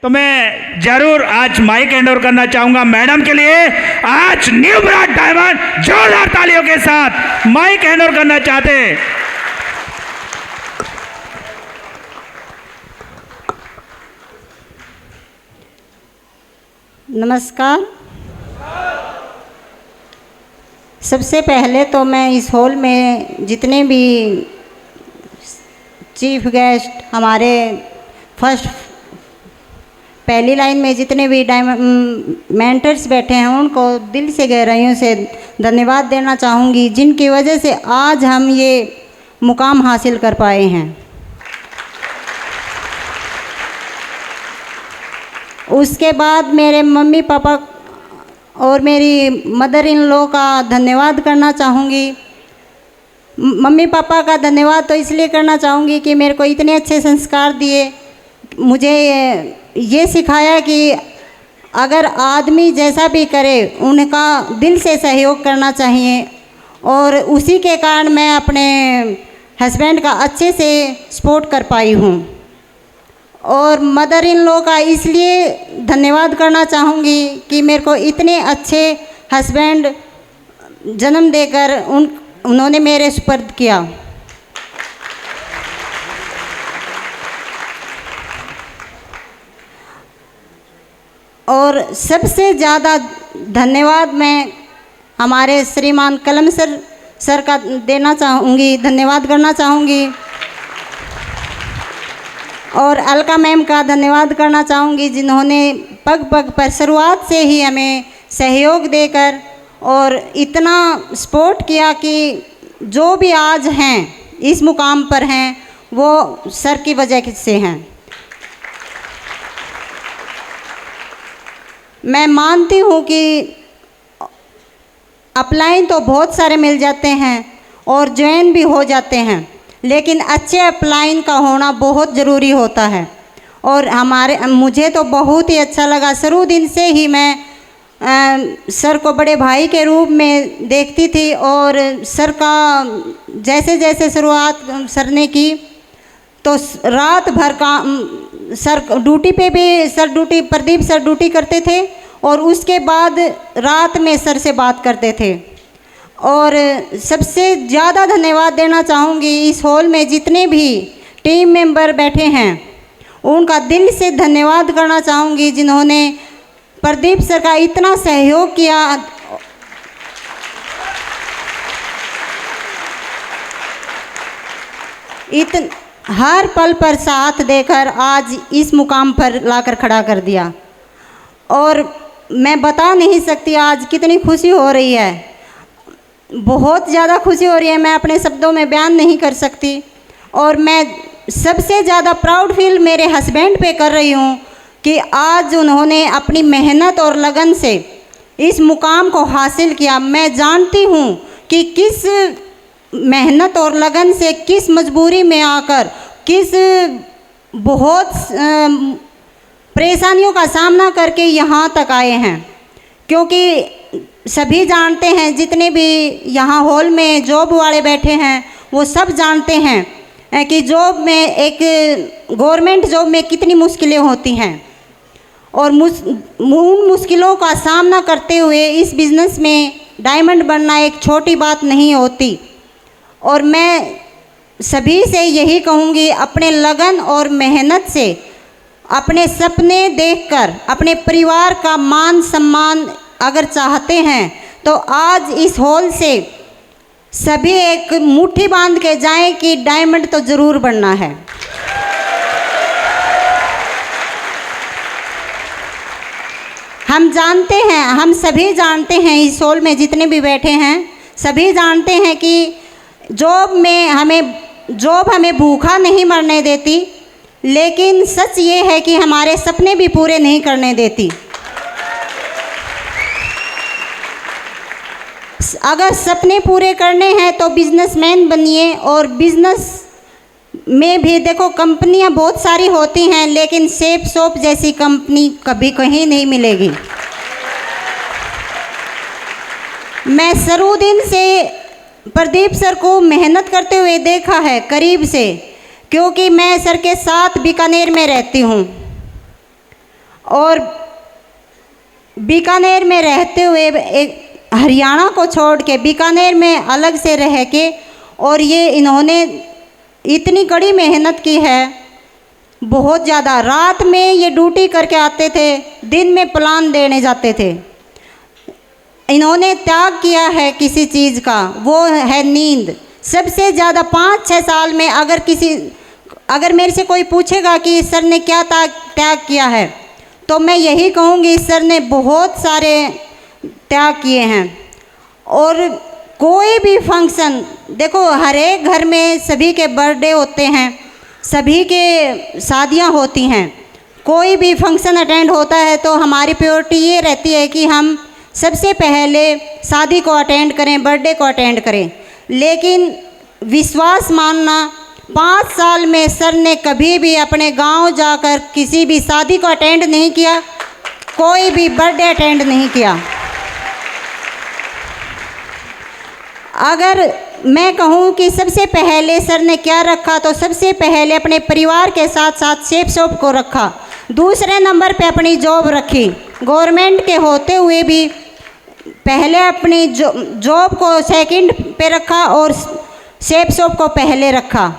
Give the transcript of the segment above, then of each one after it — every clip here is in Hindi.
तो मैं जरूर आज माइक हैंड ओवर करना चाहूंगा मैडम के लिए। आज न्यू ब्रांड डायमंड जोरदार तालियों के साथ माइक हैंड ओवर करना चाहते हैं। नमस्कार। सबसे पहले तो मैं इस हॉल में जितने भी चीफ गेस्ट हमारे फर्स्ट पहली लाइन में जितने भी मेंटर्स बैठे हैं उनको दिल से गहराइयों से धन्यवाद देना चाहूँगी, जिनकी वजह से आज हम ये मुकाम हासिल कर पाए हैं। उसके बाद मेरे मम्मी पापा और मेरी मदर इन लॉ का धन्यवाद करना चाहूँगी। मम्मी पापा का धन्यवाद तो इसलिए करना चाहूँगी कि मेरे को इतने अच्छे संस्कार दिए, मुझे ये सिखाया कि अगर आदमी जैसा भी करे उनका दिल से सहयोग करना चाहिए, और उसी के कारण मैं अपने हस्बैंड का अच्छे से सपोर्ट कर पाई हूँ। और मदर इन लॉ का इसलिए धन्यवाद करना चाहूँगी कि मेरे को इतने अच्छे हस्बैंड जन्म देकर उन्होंने मेरे सुपुर्द किया। और सबसे ज़्यादा धन्यवाद मैं हमारे श्रीमान कलम सर का देना चाहूँगी, धन्यवाद करना चाहूँगी। और अलका मैम का धन्यवाद करना चाहूँगी, जिन्होंने पग पग पर शुरुआत से ही हमें सहयोग देकर और इतना सपोर्ट किया कि जो भी आज हैं इस मुकाम पर हैं वो सर की वजह से हैं। मैं मानती हूँ कि अपलाइन तो बहुत सारे मिल जाते हैं और ज्वाइन भी हो जाते हैं, लेकिन अच्छे अपलाइन का होना बहुत ज़रूरी होता है। और मुझे तो बहुत ही अच्छा लगा। शुरू दिन से ही मैं सर को बड़े भाई के रूप में देखती थी, और सर का जैसे जैसे शुरुआत सर ने की तो रात भर का सर ड्यूटी पे भी प्रदीप सर ड्यूटी करते थे, और उसके बाद रात में सर से बात करते थे। और सबसे ज़्यादा धन्यवाद देना चाहूँगी इस हॉल में जितने भी टीम मेंबर बैठे हैं, उनका दिल से धन्यवाद करना चाहूँगी, जिन्होंने प्रदीप सर का इतना सहयोग किया। हर पल पर साथ देकर आज इस मुकाम पर लाकर खड़ा कर दिया। और मैं बता नहीं सकती आज कितनी खुशी हो रही है, बहुत ज़्यादा खुशी हो रही है, मैं अपने शब्दों में बयान नहीं कर सकती। और मैं सबसे ज़्यादा प्राउड फील मेरे हस्बैंड पे कर रही हूँ कि आज उन्होंने अपनी मेहनत और लगन से इस मुकाम को हासिल किया। मैं जानती हूँ कि किस मेहनत और लगन से, किस मजबूरी में आकर, किस बहुत परेशानियों का सामना करके यहाँ तक आए हैं। क्योंकि सभी जानते हैं, जितने भी यहाँ हॉल में जॉब वाले बैठे हैं वो सब जानते हैं कि जॉब में, एक गवर्नमेंट जॉब में कितनी मुश्किलें होती हैं। और उन मुश्किलों का सामना करते हुए इस बिज़नेस में डायमंड बनना एक छोटी बात नहीं होती। और मैं सभी से यही कहूँगी, अपने लगन और मेहनत से अपने सपने देखकर अपने परिवार का मान सम्मान अगर चाहते हैं तो आज इस हॉल से सभी एक मुट्ठी बांध के जाएं कि डायमंड तो ज़रूर बनना है। हम जानते हैं, हम सभी जानते हैं, इस हॉल में जितने भी बैठे हैं सभी जानते हैं कि जॉब हमें भूखा नहीं मरने देती, लेकिन सच ये है कि हमारे सपने भी पूरे नहीं करने देती। अगर सपने पूरे करने हैं तो बिजनेसमैन बनिए। और बिजनेस में भी देखो, कंपनियां बहुत सारी होती हैं, लेकिन सेफ शॉप जैसी कंपनी कभी कहीं नहीं मिलेगी। मैं शुरू दिन से प्रदीप सर को मेहनत करते हुए देखा है करीब से, क्योंकि मैं सर के साथ बीकानेर में रहती हूँ। और बीकानेर में रहते हुए एक हरियाणा को छोड़ के बीकानेर में अलग से रह के, और ये इन्होंने इतनी कड़ी मेहनत की है, बहुत ज़्यादा। रात में ये ड्यूटी करके आते थे, दिन में प्लान देने जाते थे। इन्होंने त्याग किया है किसी चीज़ का, वो है नींद। सबसे ज़्यादा 5-6 साल में अगर मेरे से कोई पूछेगा कि सर ने क्या त्याग किया है, तो मैं यही कहूँगी सर ने बहुत सारे त्याग किए हैं। और कोई भी फंक्शन देखो, हर एक घर में सभी के बर्थडे होते हैं, सभी के शादियां होती हैं, कोई भी फंक्शन अटेंड होता है तो हमारी प्रायोरिटी ये रहती है कि हम सबसे पहले शादी को अटेंड करें, बर्थडे को अटेंड करें। लेकिन विश्वास मानना, 5 साल में सर ने कभी भी अपने गांव जाकर किसी भी शादी को अटेंड नहीं किया, कोई भी बर्थडे अटेंड नहीं किया। अगर मैं कहूँ कि सबसे पहले सर ने क्या रखा, तो सबसे पहले अपने परिवार के साथ साथ शेफ शॉप को रखा। दूसरे नंबर पे अपनी जॉब रखी, गवर्नमेंट के होते हुए भी पहले अपनी जॉब को सेकंड पे रखा और शेफ शॉप को पहले रखा।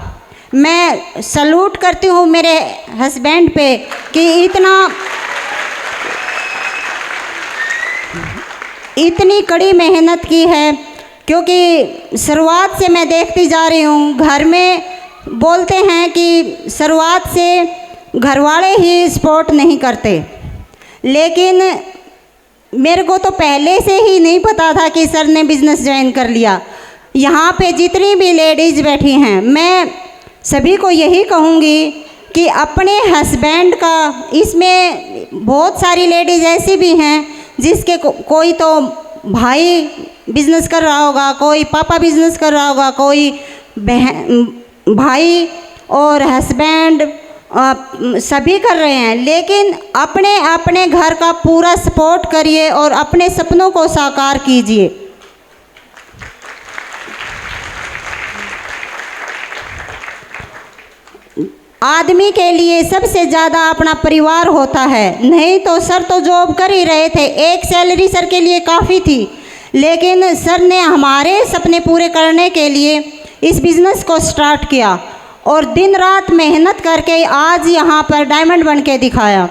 मैं सैल्यूट करती हूँ मेरे हस्बैंड पे कि इतनी कड़ी मेहनत की है, क्योंकि शुरुआत से मैं देखती जा रही हूँ। घर में बोलते हैं कि शुरुआत से घरवाले ही सपोर्ट नहीं करते, लेकिन मेरे को तो पहले से ही नहीं पता था कि सर ने बिज़नेस ज्वाइन कर लिया। यहाँ पे जितनी भी लेडीज़ बैठी हैं, मैं सभी को यही कहूँगी कि अपने हस्बैंड का, इसमें बहुत सारी लेडीज़ ऐसी भी हैं जिसके कोई तो भाई बिज़नेस कर रहा होगा, कोई पापा बिज़नेस कर रहा होगा, कोई बहन भाई और हस्बैंड सभी कर रहे हैं। लेकिन अपने अपने घर का पूरा सपोर्ट करिए और अपने सपनों को साकार कीजिए। आदमी के लिए सबसे ज़्यादा अपना परिवार होता है। नहीं तो सर तो जॉब कर ही रहे थे, एक सैलरी सर के लिए काफ़ी थी, लेकिन सर ने हमारे सपने पूरे करने के लिए इस बिज़नेस को स्टार्ट किया और दिन रात मेहनत करके आज यहाँ पर डायमंड बन के दिखाया।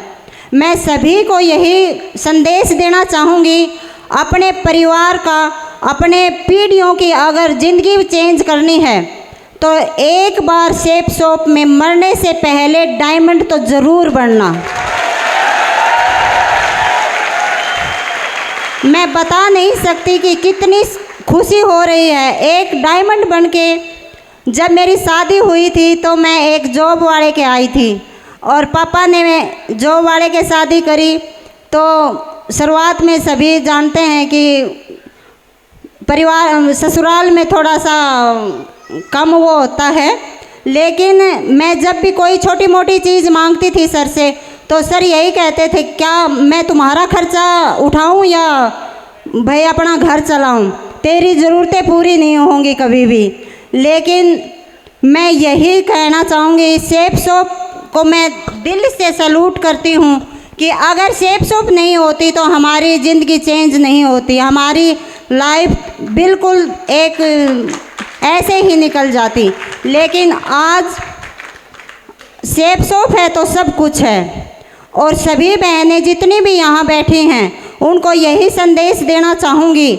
मैं सभी को यही संदेश देना चाहूँगी, अपने परिवार का, अपने पीढ़ियों की अगर ज़िंदगी चेंज करनी है तो एक बार शेफ शॉप में मरने से पहले डायमंड तो ज़रूर बनना। मैं बता नहीं सकती कि कितनी खुशी हो रही है। एक डायमंड बनके जब मेरी शादी हुई थी तो मैं एक जॉब वाले के आई थी और पापा ने जॉब वाले के शादी करी। तो शुरुआत में सभी जानते हैं कि परिवार ससुराल में थोड़ा सा कम वो होता है, लेकिन मैं जब भी कोई छोटी मोटी चीज़ मांगती थी सर से तो सर यही कहते थे, क्या मैं तुम्हारा खर्चा उठाऊं या भाई अपना घर चलाऊं, तेरी ज़रूरतें पूरी नहीं होंगी कभी भी। लेकिन मैं यही कहना चाहूँगी, शेफ शॉप को मैं दिल से सैल्यूट करती हूँ कि अगर शेफ शॉप नहीं होती तो हमारी ज़िंदगी चेंज नहीं होती, हमारी लाइफ बिल्कुल एक ऐसे ही निकल जाती। लेकिन आज शेफ शॉप है तो सब कुछ है। और सभी बहनें जितनी भी यहाँ बैठी हैं उनको यही संदेश देना चाहूँगी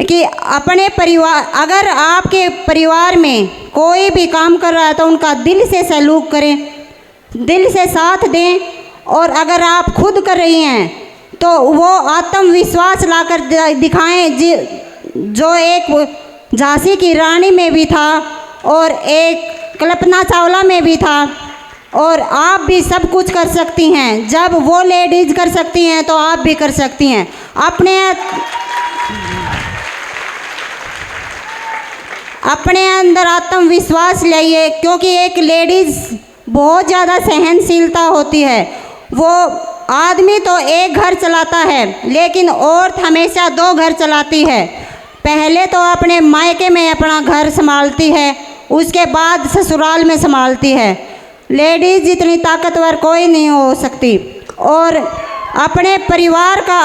कि अपने परिवार, अगर आपके परिवार में कोई भी काम कर रहा है तो उनका दिल से सैल्यूट करें, दिल से साथ दें। और अगर आप खुद कर रही हैं तो वो आत्मविश्वास लाकर दिखाएं जो एक झांसी की रानी में भी था और एक कल्पना चावला में भी था। और आप भी सब कुछ कर सकती हैं। जब वो लेडीज़ कर सकती हैं तो आप भी कर सकती हैं। अपने अंदर आत्मविश्वास लाइए, क्योंकि एक लेडीज़ बहुत ज़्यादा सहनशीलता होती है। वो आदमी तो एक घर चलाता है, लेकिन औरत हमेशा 2 घर चलाती है। पहले तो अपने मायके में अपना घर संभालती है, उसके बाद ससुराल में संभालती है। लेडीज़ जितनी ताकतवर कोई नहीं हो सकती। और अपने परिवार का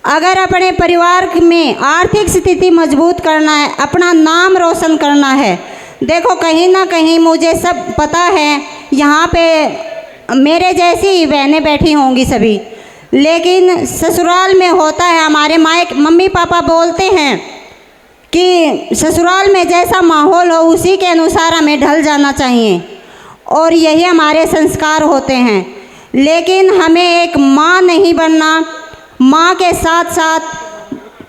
अगर अपने परिवार में आर्थिक स्थिति मजबूत करना है, अपना नाम रोशन करना है, देखो कहीं ना कहीं मुझे सब पता है, यहाँ पे मेरे जैसी ही बहनें बैठी होंगी सभी, लेकिन ससुराल में होता है, हमारे मम्मी पापा बोलते हैं कि ससुराल में जैसा माहौल हो उसी के अनुसार हमें ढल जाना चाहिए, और यही हमारे संस्कार होते हैं। लेकिन हमें एक माँ नहीं बनना, माँ के साथ साथ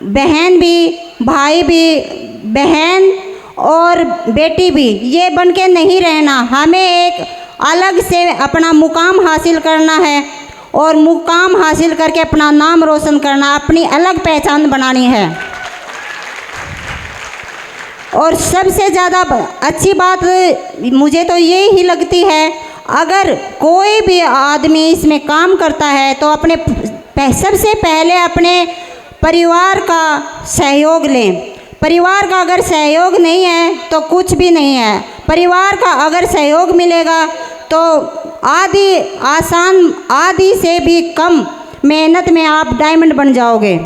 बहन भी, भाई भी, बहन और बेटी भी, ये बन के नहीं रहना। हमें एक अलग से अपना मुकाम हासिल करना है, और मुकाम हासिल करके अपना नाम रोशन करना, अपनी अलग पहचान बनानी है। और सबसे ज़्यादा अच्छी बात मुझे तो ये ही लगती है, अगर कोई भी आदमी इसमें काम करता है तो सबसे पहले अपने परिवार का सहयोग लें। परिवार का अगर सहयोग नहीं है तो कुछ भी नहीं है। परिवार का अगर सहयोग मिलेगा तो आधी से भी कम मेहनत में आप डायमंड बन जाओगे।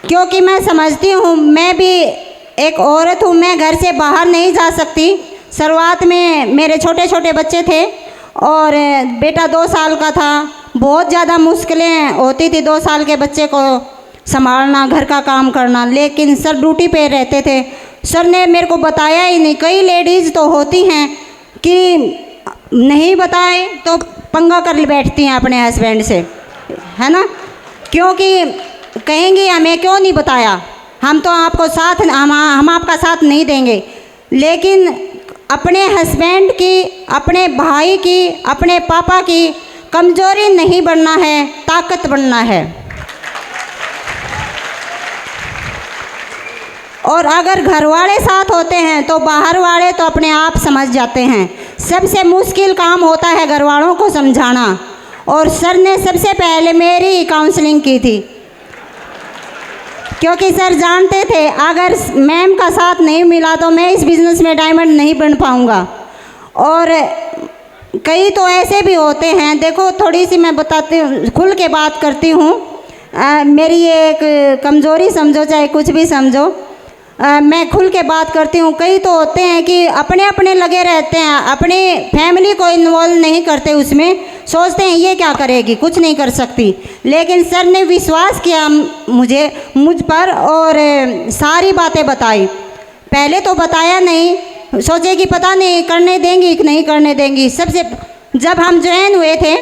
क्योंकि मैं समझती हूँ, मैं भी एक औरत हूँ, मैं घर से बाहर नहीं जा सकती। शुरुआत में मेरे छोटे छोटे बच्चे थे और बेटा 2 साल का था, बहुत ज़्यादा मुश्किलें होती थी 2 साल के बच्चे को संभालना, घर का काम करना। लेकिन सर ड्यूटी पे रहते थे, सर ने मेरे को बताया ही नहीं। कई लेडीज़ तो होती हैं कि नहीं बताए तो पंगा कर बैठती हैं अपने हस्बैंड से, है ना, क्योंकि कहेंगी हमें क्यों नहीं बताया, हम तो आपको साथ हम आपका साथ नहीं देंगे। लेकिन अपने हस्बैंड की, अपने भाई की, अपने पापा की कमज़ोरी नहीं बनना है, ताकत बनना है। और अगर घर वाले साथ होते हैं तो बाहर वाले तो अपने आप समझ जाते हैं। सबसे मुश्किल काम होता है घर वालों को समझाना, और सर ने सबसे पहले मेरी काउंसलिंग की थी, क्योंकि सर जानते थे अगर मैम का साथ नहीं मिला तो मैं इस बिज़नेस में डायमंड नहीं बन पाऊँगा। और कई तो ऐसे भी होते हैं, देखो थोड़ी सी मैं बताती हूँ, खुल के बात करती हूँ, मेरी ये एक कमज़ोरी समझो चाहे कुछ भी समझो, मैं खुल के बात करती हूँ। कई तो होते हैं कि अपने अपने लगे रहते हैं, अपनी फैमिली को इन्वॉल्व नहीं करते, उसमें सोचते हैं ये क्या करेगी, कुछ नहीं कर सकती। लेकिन सर ने विश्वास किया मुझ पर और सारी बातें बताई। पहले तो बताया नहीं, सोचे कि पता नहीं करने देंगी कि नहीं करने देंगी। जब हम ज्वाइन हुए थे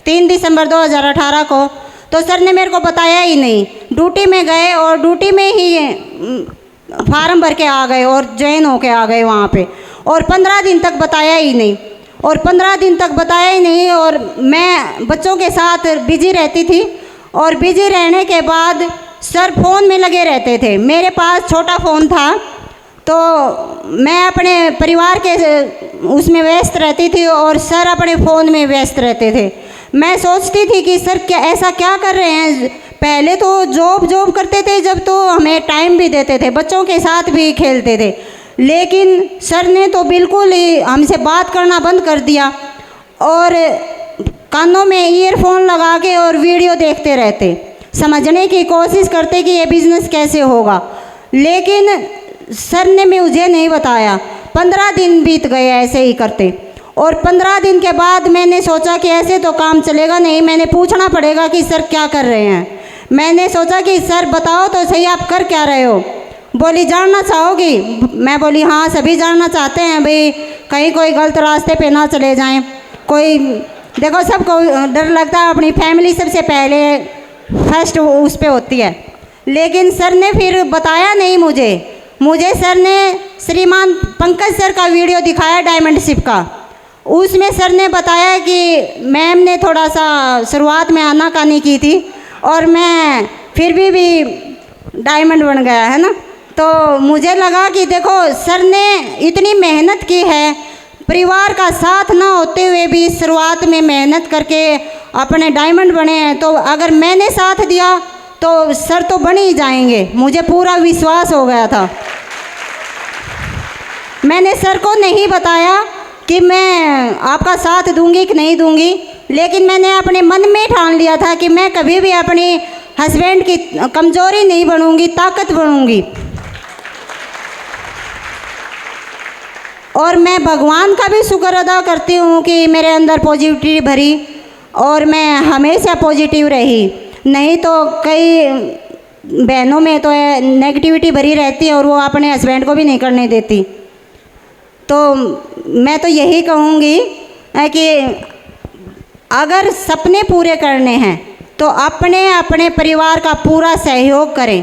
3 दिसंबर 2018 को, तो सर ने मेरे को बताया ही नहीं। ड्यूटी में गए और ड्यूटी में ही फार्म भर के आ गए और ज्वाइन होके आ गए वहाँ पे, और 15 दिन तक बताया ही नहीं। और 15 दिन तक बताया ही नहीं, और मैं बच्चों के साथ बिजी रहती थी। और बिजी रहने के बाद सर फ़ोन में लगे रहते थे। मेरे पास छोटा फ़ोन था, तो मैं अपने परिवार के उसमें व्यस्त रहती थी और सर अपने फ़ोन में व्यस्त रहते थे। मैं सोचती थी कि सर ऐसा क्या कर रहे हैं। पहले तो जॉब करते थे, जब तो हमें टाइम भी देते थे, बच्चों के साथ भी खेलते थे। लेकिन सर ने तो बिल्कुल ही हमसे बात करना बंद कर दिया, और कानों में ईयरफोन लगा के और वीडियो देखते रहते, समझने की कोशिश करते कि ये बिज़नेस कैसे होगा। लेकिन सर ने मुझे नहीं बताया। 15 दिन बीत गए ऐसे ही करते, और 15 दिन के बाद मैंने सोचा कि ऐसे तो काम चलेगा नहीं, मैंने पूछना पड़ेगा कि सर क्या कर रहे हैं। मैंने सोचा कि सर बताओ तो सही, आप कर क्या रहे हो। बोली जानना चाहोगी। मैं बोली हाँ, सभी जानना चाहते हैं भाई, कहीं कोई गलत रास्ते पे ना चले जाएं। कोई देखो, सबको डर लगता है, अपनी फैमिली सबसे पहले फर्स्ट उस पे होती है। लेकिन सर ने फिर बताया नहीं मुझे सर ने श्रीमान पंकज सर का वीडियो दिखाया डायमंडशिप का। उसमें सर ने बताया कि मैम ने थोड़ा सा शुरुआत में आनाकानी की थी, और मैं फिर भी डायमंड बन गया, है ना। तो मुझे लगा कि देखो सर ने इतनी मेहनत की है, परिवार का साथ ना होते हुए भी शुरुआत में मेहनत करके अपने डायमंड बने हैं। तो अगर मैंने साथ दिया तो सर तो बन ही जाएंगे, मुझे पूरा विश्वास हो गया था। मैंने सर को नहीं बताया कि मैं आपका साथ दूंगी कि नहीं दूंगी, लेकिन मैंने अपने मन में ठान लिया था कि मैं कभी भी अपने हस्बैंड की कमज़ोरी नहीं बनूंगी, ताकत बनूंगी। और मैं भगवान का भी शुक्र अदा करती हूँ कि मेरे अंदर पॉजिटिविटी भरी और मैं हमेशा पॉजिटिव रही। नहीं तो कई बहनों में तो नेगेटिविटी भरी रहती है और वो अपने हस्बैंड को भी नहीं करने देती। तो मैं तो यही कहूँगी कि अगर सपने पूरे करने हैं तो अपने अपने परिवार का पूरा सहयोग करें।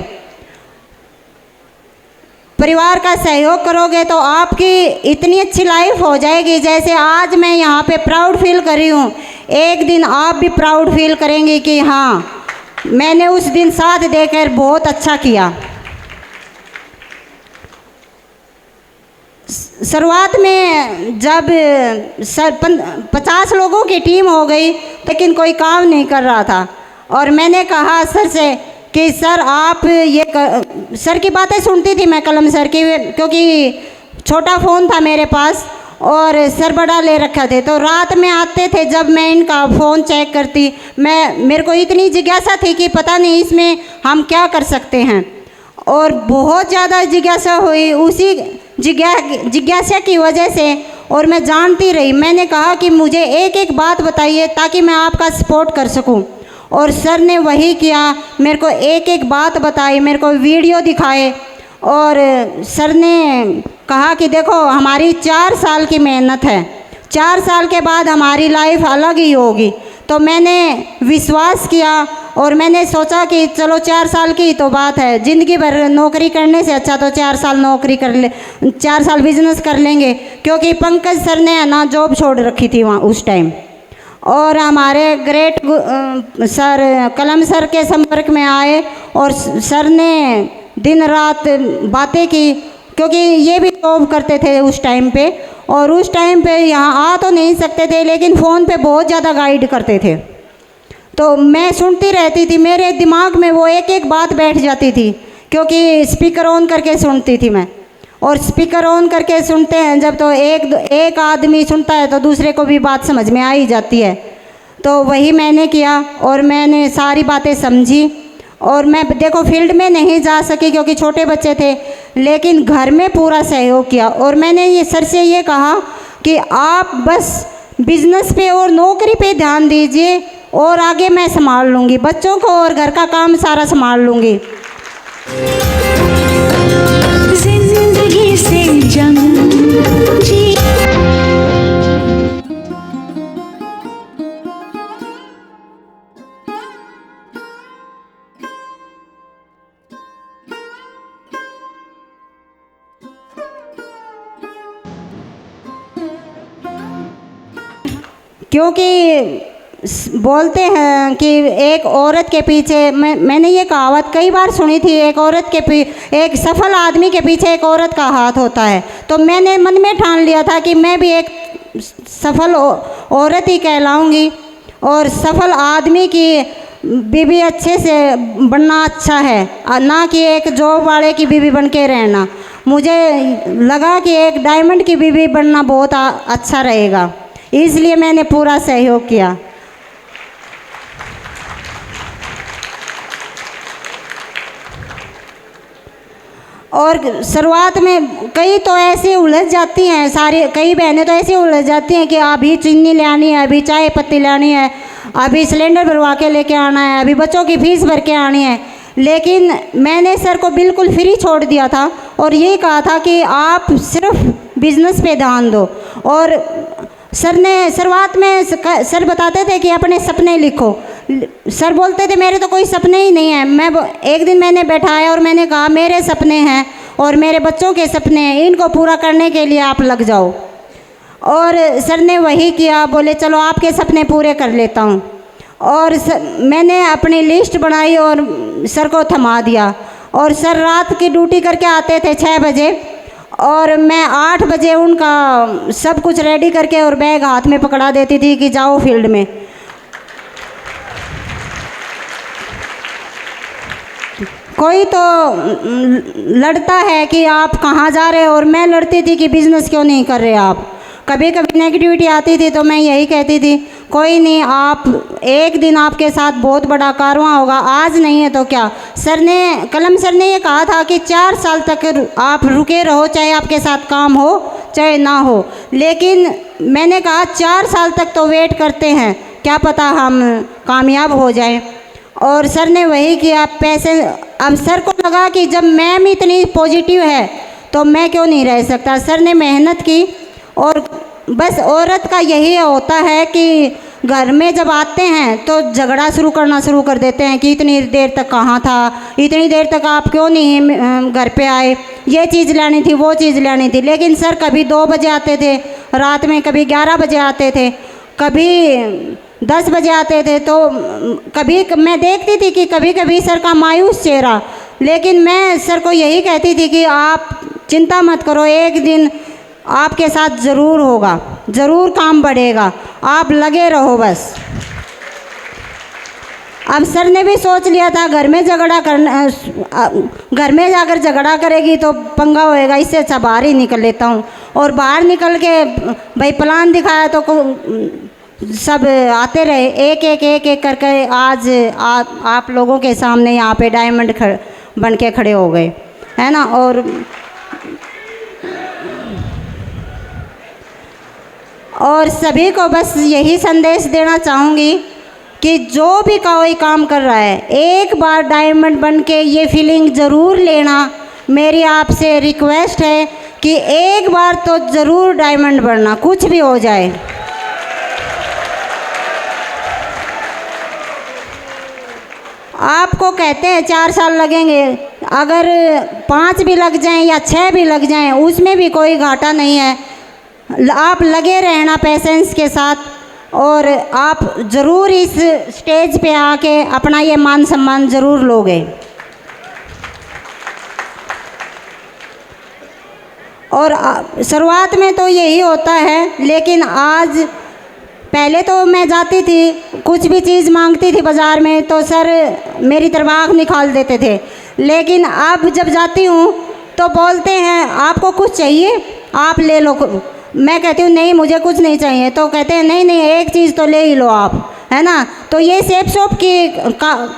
परिवार का सहयोग करोगे तो आपकी इतनी अच्छी लाइफ हो जाएगी। जैसे आज मैं यहाँ पे प्राउड फील कर रही हूँ, एक दिन आप भी प्राउड फील करेंगे कि हाँ, मैंने उस दिन साथ देकर बहुत अच्छा किया। शुरुआत में जब 50 लोगों की टीम हो गई लेकिन कोई काम नहीं कर रहा था, और मैंने कहा सर से कि सर आप सर की बातें सुनती थी मैं, कलम सर की, क्योंकि छोटा फ़ोन था मेरे पास और सर बड़ा ले रखा थे। तो रात में आते थे जब मैं इनका फ़ोन चेक करती, मेरे को इतनी जिज्ञासा थी कि पता नहीं इसमें हम क्या कर सकते हैं, और बहुत ज़्यादा जिज्ञासा हुई उसी जिज्ञासा की वजह से, और मैं जानती रही। मैंने कहा कि मुझे एक एक बात बताइए ताकि मैं आपका सपोर्ट कर सकूं, और सर ने वही किया, मेरे को एक एक बात बताई, मेरे को वीडियो दिखाए, और सर ने कहा कि देखो हमारी 4 साल की मेहनत है, 4 साल के बाद हमारी लाइफ अलग ही होगी। तो मैंने विश्वास किया और मैंने सोचा कि चलो 4 साल की तो बात है, ज़िंदगी भर नौकरी करने से अच्छा तो 4 साल नौकरी कर ले, 4 साल बिजनेस कर लेंगे। क्योंकि पंकज सर ने ना जॉब छोड़ रखी थी वहाँ उस टाइम, और हमारे ग्रेट सर कलम सर के संपर्क में आए और सर ने दिन रात बातें की, क्योंकि ये भी जॉब करते थे उस टाइम पे, और उस टाइम पे यहाँ आ तो नहीं सकते थे लेकिन फ़ोन पे बहुत ज़्यादा गाइड करते थे। तो मैं सुनती रहती थी, मेरे दिमाग में वो एक एक बात बैठ जाती थी, क्योंकि स्पीकर ऑन करके सुनती थी मैं, और स्पीकर ऑन करके सुनते हैं जब, तो एक आदमी सुनता है तो दूसरे को भी बात समझ में आ ही जाती है। तो वही मैंने किया और मैंने सारी बातें समझी, और मैं देखो फील्ड में नहीं जा सकी क्योंकि छोटे बच्चे थे, लेकिन घर में पूरा सहयोग किया। और मैंने ये सर से ये कहा कि आप बस बिजनेस पे और नौकरी पे ध्यान दीजिए और आगे मैं संभाल लूँगी, बच्चों को और घर का काम सारा संभाल लूँगी। जिंदगी से जंग जी क्योंकि बोलते हैं कि एक औरत के पीछे, मैंने ये कहावत कई बार सुनी थी, एक सफल आदमी के पीछे एक औरत का हाथ होता है। तो मैंने मन में ठान लिया था कि मैं भी एक सफल औरत ही कहलाऊंगी, और सफल आदमी की बीवी अच्छे से बनना अच्छा है, ना कि एक जॉब वाले की बीवी बन के रहना। मुझे लगा कि एक डायमंड की बीवी बनना बहुत अच्छा रहेगा, इसलिए मैंने पूरा सहयोग किया। और शुरुआत में कई तो ऐसे उलझ जाती हैं, कई बहनें तो ऐसे उलझ जाती हैं कि अभी चीनी लानी है, अभी चाय पत्ती लानी है, अभी सिलेंडर भरवा के लेके आना है, अभी बच्चों की फीस भर के आनी है। लेकिन मैंने सर को बिल्कुल फ्री छोड़ दिया था और ये कहा था कि आप सिर्फ बिजनेस पे ध्यान दो। और सर ने शुरुआत में सर बताते थे कि अपने सपने लिखो। सर बोलते थे मेरे तो कोई सपने ही नहीं है। एक दिन मैंने बैठाया और मैंने कहा मेरे सपने हैं और मेरे बच्चों के सपने हैं, इनको पूरा करने के लिए आप लग जाओ। और सर ने वही किया, बोले चलो आपके सपने पूरे कर लेता हूँ। और मैंने अपनी लिस्ट बनाई और सर को थमा दिया। और सर रात की ड्यूटी करके आते थे 6 बजे और मैं 8 बजे उनका सब कुछ रेडी करके और बैग हाथ में पकड़ा देती थी कि जाओ फील्ड में। कोई तो लड़ता है कि आप कहाँ जा रहे हो, और मैं लड़ती थी कि बिज़नेस क्यों नहीं कर रहे आप। कभी कभी नेगेटिविटी आती थी तो मैं यही कहती थी कोई नहीं, आप एक दिन आपके साथ बहुत बड़ा कारवां होगा, आज नहीं है तो क्या। कलम सर ने ये कहा था कि 4 साल तक आप रुके रहो, चाहे आपके साथ काम हो चाहे ना हो। लेकिन मैंने कहा 4 साल तक तो वेट करते हैं, क्या पता हम कामयाब हो जाएं। और सर ने वही किया। पैसे, अब सर को लगा कि जब मैम इतनी पॉजिटिव है तो मैं क्यों नहीं रह सकता। सर ने मेहनत की, और बस औरत का यही होता है कि घर में जब आते हैं तो झगड़ा शुरू कर देते हैं कि इतनी देर तक कहाँ था, इतनी देर तक आप क्यों नहीं घर पे आए, ये चीज़ लानी थी वो चीज़ लानी थी। लेकिन सर कभी 2 बजे आते थे रात में, कभी 11 बजे आते थे, कभी 10 बजे आते थे। तो कभी मैं देखती थी कि कभी कभी सर का मायूस चेहरा, लेकिन मैं सर को यही कहती थी कि आप चिंता मत करो, एक दिन आपके साथ ज़रूर होगा, ज़रूर काम बढ़ेगा, आप लगे रहो बस। अब सर ने भी सोच लिया था घर में झगड़ा करना, घर में जाकर झगड़ा करेगी तो पंगा होएगा, इससे अच्छा बाहर ही निकल लेता हूँ। और बाहर निकल के भाई प्लान दिखाया तो सब आते रहे, एक करके आज आप लोगों के सामने यहाँ पे डायमंड बन के खड़े हो गए, है ना। और सभी को बस यही संदेश देना चाहूँगी कि जो भी कोई काम कर रहा है, एक बार डायमंड बन के ये फीलिंग ज़रूर लेना। मेरी आपसे रिक्वेस्ट है कि एक बार तो ज़रूर डायमंड बनना, कुछ भी हो जाए। आपको कहते हैं 4 साल लगेंगे, अगर 5 भी लग जाएं या 6 भी लग जाएं, उसमें भी कोई घाटा नहीं है। आप लगे रहना पेशेंस के साथ, और आप ज़रूर इस स्टेज पे आके अपना ये मान सम्मान ज़रूर लोगे। और शुरुआत में तो यही होता है, लेकिन आज पहले तो मैं जाती थी, कुछ भी चीज़ मांगती थी बाज़ार में तो सर मेरी तरफ आँख निकाल देते थे। लेकिन अब जब जाती हूँ तो बोलते हैं आपको कुछ चाहिए आप ले लो। मैं कहती हूँ नहीं मुझे कुछ नहीं चाहिए, तो कहते हैं नहीं नहीं एक चीज़ तो ले ही लो आप, है ना। तो ये सेफ शॉप की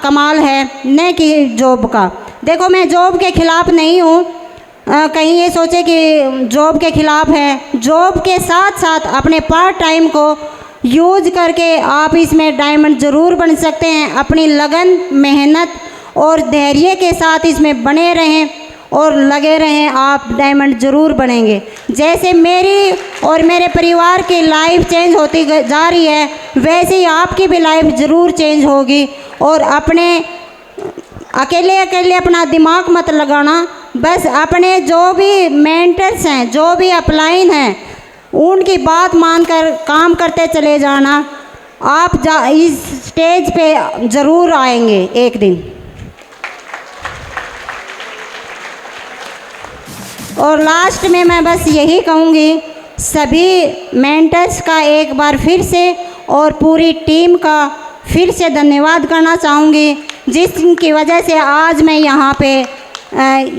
कमाल है, न कि जॉब का। देखो मैं जॉब के ख़िलाफ़ नहीं हूँ, कहीं ये सोचे कि जॉब के ख़िलाफ़ है। जॉब के साथ साथ अपने पार्ट टाइम को यूज करके आप इसमें डायमंड ज़रूर बन सकते हैं। अपनी लगन, मेहनत और धैर्य के साथ इसमें बने रहें और लगे रहें, आप डायमंड ज़रूर बनेंगे। जैसे मेरी और मेरे परिवार की लाइफ चेंज होती जा रही है, वैसे ही आपकी भी लाइफ ज़रूर चेंज होगी। और अपने अकेले अपना दिमाग मत लगाना, बस अपने जो भी मेंटर्स हैं, जो भी अपलाइन हैं, उनकी बात मानकर काम करते चले जाना। आप इस स्टेज पे ज़रूर आएंगे एक दिन। और लास्ट में मैं बस यही कहूँगी, सभी मेंटर्स का एक बार फिर से और पूरी टीम का फिर से धन्यवाद करना चाहूँगी, जिसकी वजह से आज मैं यहाँ पे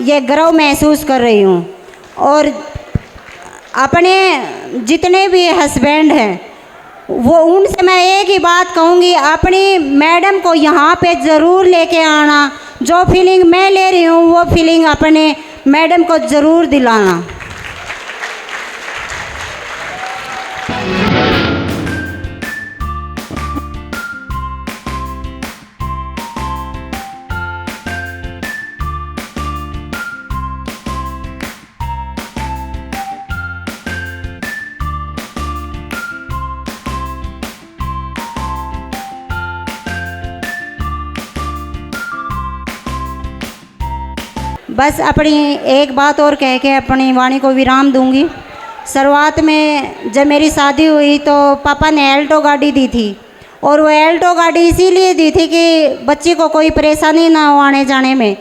ये गर्व महसूस कर रही हूँ। और अपने जितने भी हस्बैंड हैं, वो उनसे मैं एक ही बात कहूँगी, अपनी मैडम को यहाँ पे ज़रूर लेके आना। जो फीलिंग मैं ले रही हूँ वो फीलिंग अपने मैडम को ज़रूर दिलाना। बस अपनी एक बात और कह के अपनी वाणी को विराम दूंगी। शुरुआत में जब मेरी शादी हुई तो पापा ने एल्टो गाड़ी दी थी, और वो एल्टो गाड़ी इसीलिए दी थी कि बच्ची को कोई परेशानी ना हो आने जाने में।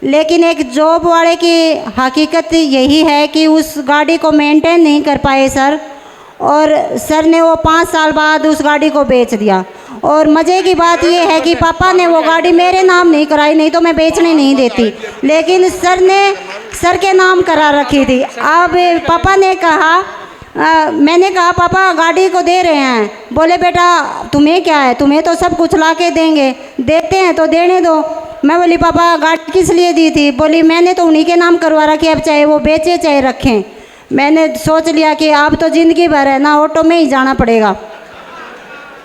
लेकिन एक जॉब वाले की हकीकत यही है कि उस गाड़ी को मेंटेन नहीं कर पाए सर, और सर ने वो 5 साल बाद उस गाड़ी को बेच दिया। और मज़े की बात ये है कि पापा ने वो गाड़ी मेरे नाम नहीं कराई, नहीं तो मैं बेचने नहीं देती, लेकिन सर ने सर के नाम करा रखी थी। अब पापा ने कहा मैंने कहा पापा गाड़ी को दे रहे हैं। बोले बेटा तुम्हें क्या है, तुम्हें तो सब कुछ ला के देंगे, देते हैं तो देने दो। मैं बोली पापा गाड़ी किस लिए दी थी? बोली मैंने तो उन्हीं के नाम करवा रखी, अब चाहे वो बेचे चाहे रखें। मैंने सोच लिया कि अब तो ज़िंदगी भर है ना, ऑटो में ही जाना पड़ेगा।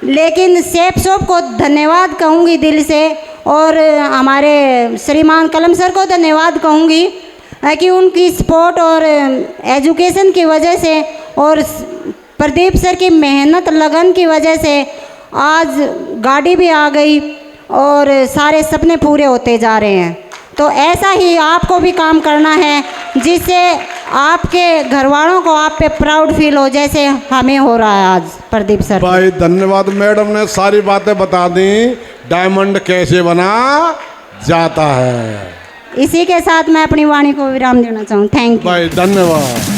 लेकिन सेफ शॉप को धन्यवाद कहूँगी दिल से, और हमारे श्रीमान कलम सर को धन्यवाद कहूँगी कि उनकी सपोर्ट और एजुकेशन की वजह से और प्रदीप सर की मेहनत लगन की वजह से आज गाड़ी भी आ गई और सारे सपने पूरे होते जा रहे हैं। तो ऐसा ही आपको भी काम करना है जिससे आपके घर वालों को आप पे प्राउड फील हो, जैसे हमें हो रहा है आज प्रदीप सर। भाई धन्यवाद, मैडम ने सारी बातें बता दी, डायमंड कैसे बना जाता है। इसी के साथ मैं अपनी वाणी को विराम देना चाहूँ। थैंक यू भाई धन्यवाद।